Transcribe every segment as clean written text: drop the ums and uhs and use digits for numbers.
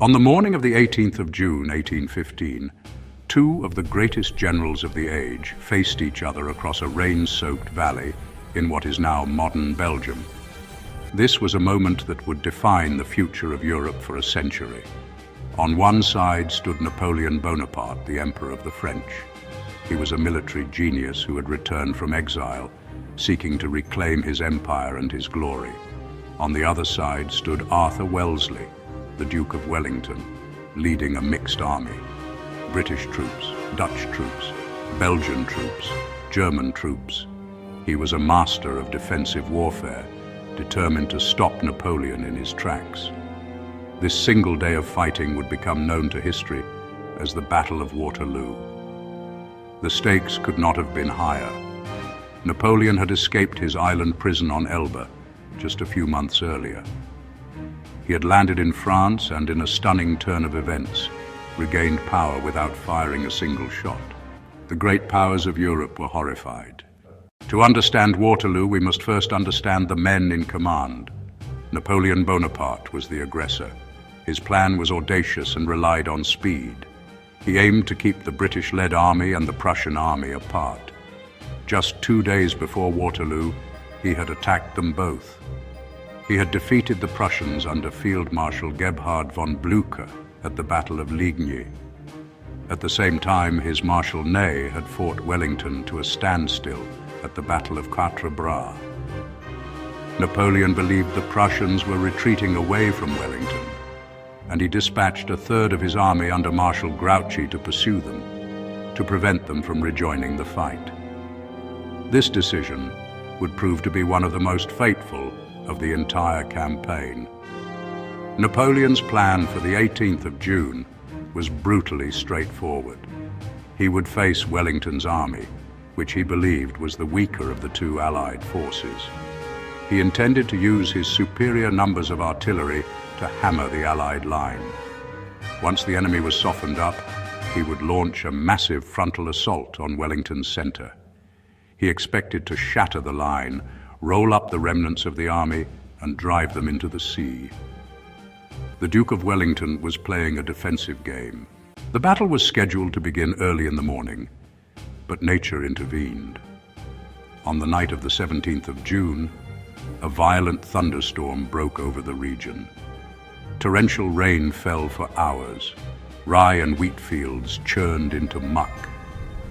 On the morning of the 18th of June, 1815, two of the greatest generals of the age faced each other across a rain-soaked valley in what is now modern Belgium. This was a moment that would define the future of Europe for a century. On one side stood Napoleon Bonaparte, the Emperor of the French. He was a military genius who had returned from exile, seeking to reclaim his empire and his glory. On the other side stood Arthur Wellesley, the Duke of Wellington, leading a mixed army. British troops, Dutch troops, Belgian troops, German troops. He was a master of defensive warfare, determined to stop Napoleon in his tracks. This single day of fighting would become known to history as the Battle of Waterloo. The stakes could not have been higher. Napoleon had escaped his island prison on Elba just a few months earlier. He had landed in France and, in a stunning turn of events, regained power without firing a single shot. The great powers of Europe were horrified. To understand Waterloo, we must first understand the men in command. Napoleon Bonaparte was the aggressor. His plan was audacious and relied on speed. He aimed to keep the British-led army and the Prussian army apart. Just 2 days before Waterloo, he had attacked them both. He had defeated the Prussians under Field Marshal Gebhard von Blücher at the Battle of Ligny. At the same time, his Marshal Ney had fought Wellington to a standstill at the Battle of Quatre Bras. Napoleon believed the Prussians were retreating away from Wellington, and he dispatched a third of his army under Marshal Grouchy to pursue them, to prevent them from rejoining the fight. This decision would prove to be one of the most fateful of the entire campaign. Napoleon's plan for the 18th of June was brutally straightforward. He would face Wellington's army, which he believed was the weaker of the two Allied forces. He intended to use his superior numbers of artillery to hammer the Allied line. Once the enemy was softened up, he would launch a massive frontal assault on Wellington's center. He expected to shatter the line, roll up the remnants of the army, and drive them into the sea. The Duke of Wellington was playing a defensive game. The battle was scheduled to begin early in the morning, but nature intervened. On the night of the 17th of June, a violent thunderstorm broke over the region. Torrential rain fell for hours. Rye and wheat fields churned into muck.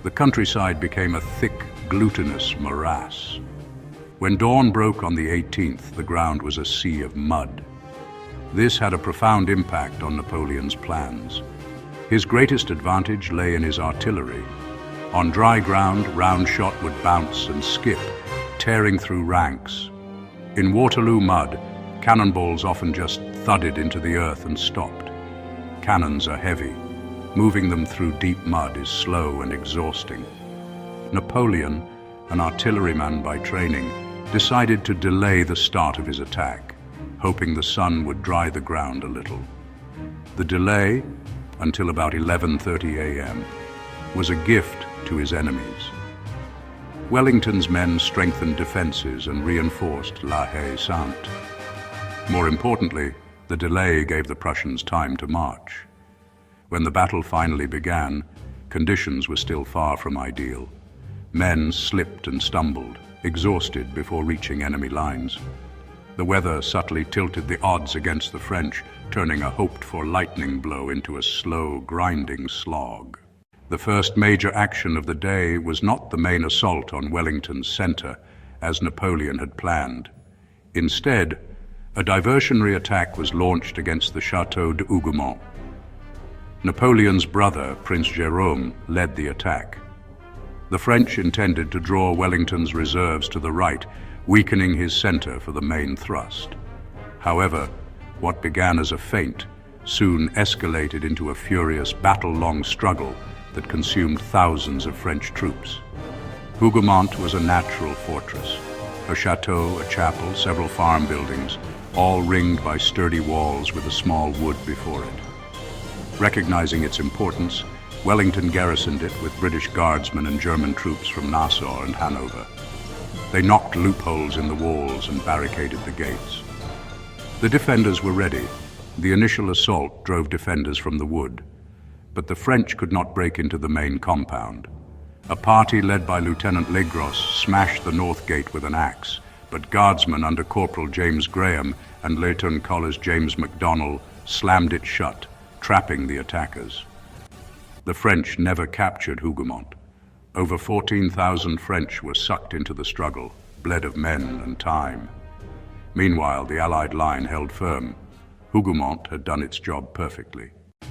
The countryside became a thick, glutinous morass. When dawn broke on the 18th, the ground was a sea of mud. This had a profound impact on Napoleon's plans. His greatest advantage lay in his artillery. On dry ground, round shot would bounce and skip, tearing through ranks. In Waterloo mud, cannonballs often just thudded into the earth and stopped. Cannons are heavy. Moving them through deep mud is slow and exhausting. Napoleon, an artilleryman by training, decided to delay the start of his attack, hoping the sun would dry the ground a little. The delay, until about 11:30 a.m., was a gift to his enemies. Wellington's men strengthened defenses and reinforced La Haye-Sainte. More importantly, the delay gave the Prussians time to march. When the battle finally began, conditions were still far from ideal. Men slipped and stumbled, exhausted before reaching enemy lines. The weather subtly tilted the odds against the French, turning a hoped-for lightning blow into a slow, grinding slog. The first major action of the day was not the main assault on Wellington's center, as Napoleon had planned. Instead, a diversionary attack was launched against the Château de Hougoumont. Napoleon's brother, Prince Jérôme, led the attack. The French intended to draw Wellington's reserves to the right, weakening his center for the main thrust. However, what began as a feint soon escalated into a furious battle-long struggle that consumed thousands of French troops. Hougoumont was a natural fortress, a chateau, a chapel, several farm buildings, all ringed by sturdy walls with a small wood before it. Recognizing its importance, Wellington garrisoned it with British guardsmen and German troops from Nassau and Hanover. They knocked loopholes in the walls and barricaded the gates. The defenders were ready, The initial assault drove defenders from the wood, but the French could not break into the main compound. A party led by Lieutenant Legros smashed the north gate with an axe, but guardsmen under Corporal James Graham and Lieutenant Collers James MacDonnell slammed it shut, trapping the attackers. The French never captured Hougoumont. Over 14,000 French were sucked into the struggle, bled of men and time. Meanwhile, the Allied line held firm. Hougoumont had done its job perfectly.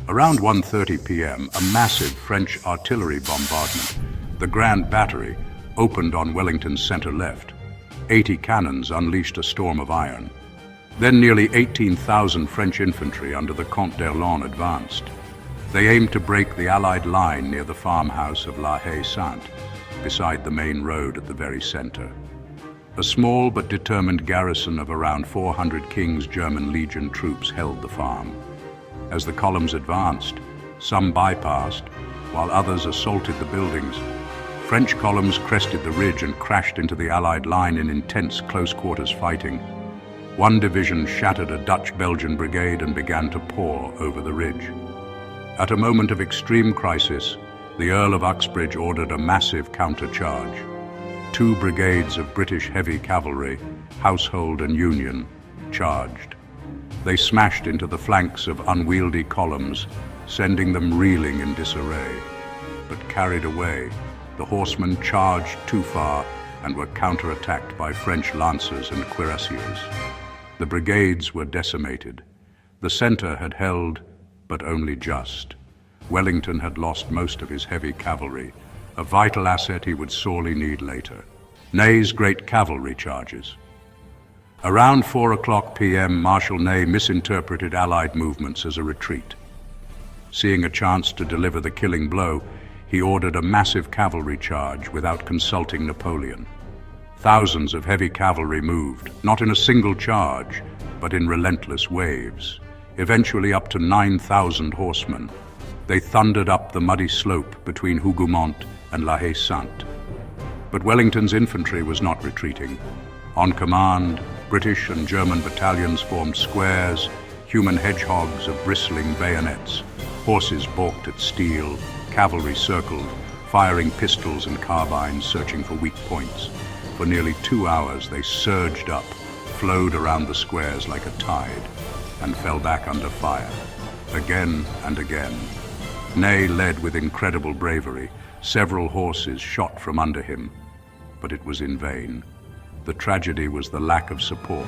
Around 1:30 p.m., a massive French artillery bombardment, the Grand Battery, opened on Wellington's center left. 80 cannons unleashed a storm of iron. Then nearly 18,000 French infantry under the Comte d'Erlon advanced. They aimed to break the Allied line near the farmhouse of La Haye-Sainte, beside the main road at the very center. A small but determined garrison of around 400 King's German Legion troops held the farm. As the columns advanced, some bypassed, while others assaulted the buildings. French columns crested the ridge and crashed into the Allied line in intense close-quarters fighting. One division shattered a Dutch-Belgian brigade and began to pour over the ridge. At a moment of extreme crisis, the Earl of Uxbridge ordered a massive counter-charge. 2 brigades of British heavy cavalry, Household and Union, charged. They smashed into the flanks of unwieldy columns, sending them reeling in disarray. But carried away, the horsemen charged too far and were counterattacked by French lancers and cuirassiers. The brigades were decimated. The center had held, but only just. Wellington had lost most of his heavy cavalry, a vital asset he would sorely need later. Ney's great cavalry charges. Around 4:00 p.m., Marshal Ney misinterpreted Allied movements as a retreat. Seeing a chance to deliver the killing blow, he ordered a massive cavalry charge without consulting Napoleon. Thousands of heavy cavalry moved, not in a single charge, but in relentless waves, eventually up to 9,000 horsemen. They thundered up the muddy slope between Hougoumont and La Haye-Sainte. But Wellington's infantry was not retreating. On command, British and German battalions formed squares, human hedgehogs of bristling bayonets. Horses balked at steel, cavalry circled, firing pistols and carbines, searching for weak points. For nearly 2 hours they surged up, flowed around the squares like a tide, and fell back under fire. Again and again. Ney led with incredible bravery. Several horses shot from under him, but it was in vain. The tragedy was the lack of support.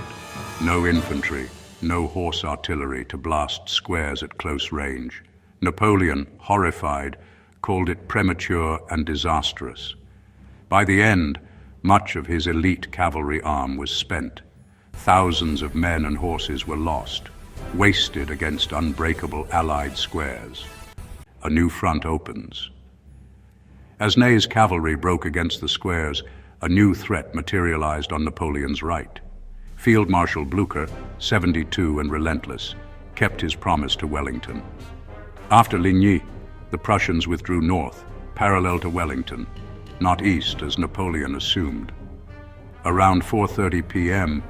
No infantry, no horse artillery to blast squares at close range. Napoleon, horrified, called it premature and disastrous. By the end, much of his elite cavalry arm was spent. Thousands of men and horses were lost, wasted against unbreakable Allied squares. A new front opens. As Ney's cavalry broke against the squares, a new threat materialized on Napoleon's right. Field Marshal Blucher, 72 and relentless, kept his promise to Wellington. After Ligny, the Prussians withdrew north, parallel to Wellington, not east as Napoleon assumed. Around 4:30 p.m.,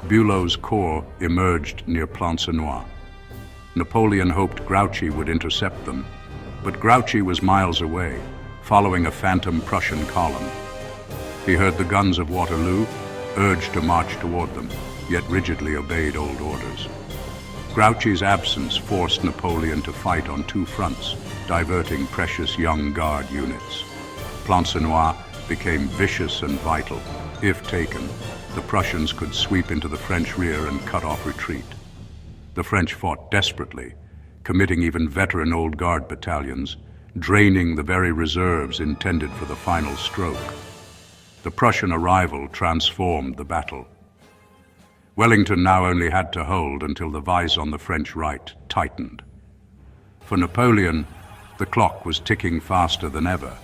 Bülow's corps emerged near Plancenoit. Napoleon hoped Grouchy would intercept them, but Grouchy was miles away, following a phantom Prussian column. He heard the guns of Waterloo, urged to march toward them, yet rigidly obeyed old orders. Grouchy's absence forced Napoleon to fight on 2 fronts, diverting precious young Guard units. Plancenoit became vicious and vital. If taken, the Prussians could sweep into the French rear and cut off retreat. The French fought desperately, committing even veteran Old Guard battalions, draining the very reserves intended for the final stroke. The Prussian arrival transformed the battle. Wellington now only had to hold until the vise on the French right tightened. For Napoleon, the clock was ticking faster than ever.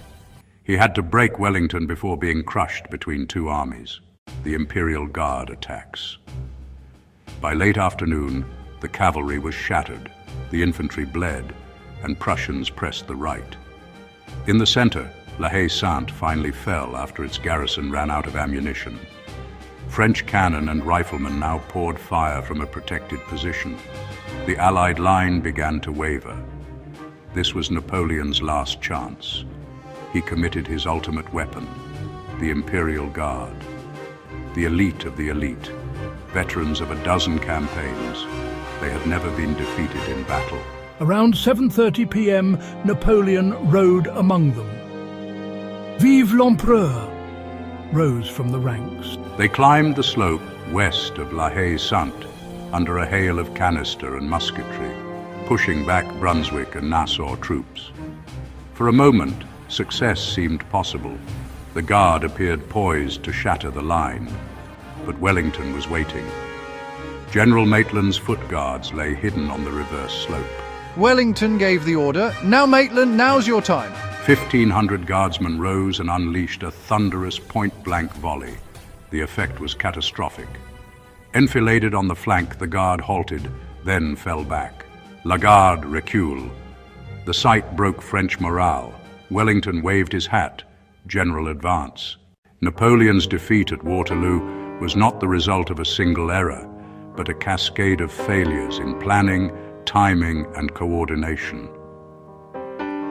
He had to break Wellington before being crushed between 2 armies. The Imperial Guard attacks. By late afternoon, the cavalry was shattered, the infantry bled, and Prussians pressed the right. In the center, La Haye-Sainte finally fell after its garrison ran out of ammunition. French cannon and riflemen now poured fire from a protected position. The Allied line began to waver. This was Napoleon's last chance. He committed his ultimate weapon, the Imperial Guard. The elite of the elite, veterans of a dozen campaigns, they had never been defeated in battle. Around 7:30 p.m., Napoleon rode among them. Vive l'Empereur rose from the ranks. They climbed the slope west of La Haye-Sainte under a hail of canister and musketry, pushing back Brunswick and Nassau troops. For a moment, success seemed possible. The Guard appeared poised to shatter the line, but Wellington was waiting. General Maitland's foot guards lay hidden on the reverse slope. Wellington gave the order. Now, Maitland, now's your time. 1,500 guardsmen rose and unleashed a thunderous point-blank volley. The effect was catastrophic. Enfiladed on the flank, the Guard halted, then fell back. La Garde recule. The sight broke French morale. Wellington waved his hat. General advance. Napoleon's defeat at Waterloo was not the result of a single error, but a cascade of failures in planning, timing, and coordination.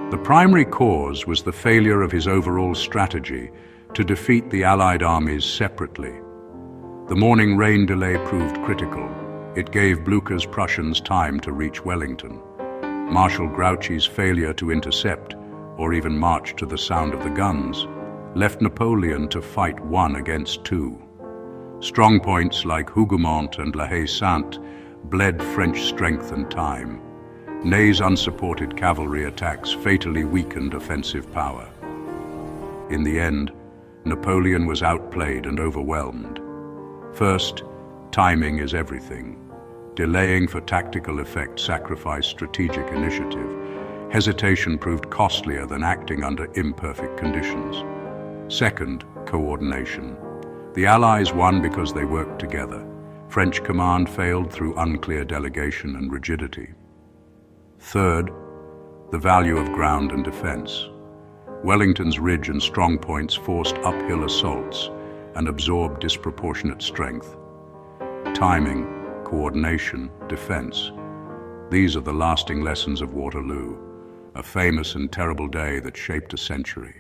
The primary cause was the failure of his overall strategy to defeat the Allied armies separately. The morning rain delay proved critical. It gave Blucher's Prussians time to reach Wellington. Marshal Grouchy's failure to intercept, or even march to the sound of the guns, left Napoleon to fight one against two. Strong points like Hougoumont and La Haye-Sainte bled French strength and time. Ney's unsupported cavalry attacks fatally weakened offensive power. In the end, Napoleon was outplayed and overwhelmed. First, timing is everything. Delaying for tactical effect sacrificed strategic initiative. Hesitation proved costlier than acting under imperfect conditions. Second, coordination. The Allies won because they worked together. French command failed through unclear delegation and rigidity. Third, the value of ground and defense. Wellington's ridge and strong points forced uphill assaults and absorbed disproportionate strength. Timing, coordination, defense. These are the lasting lessons of Waterloo, a famous and terrible day that shaped a century.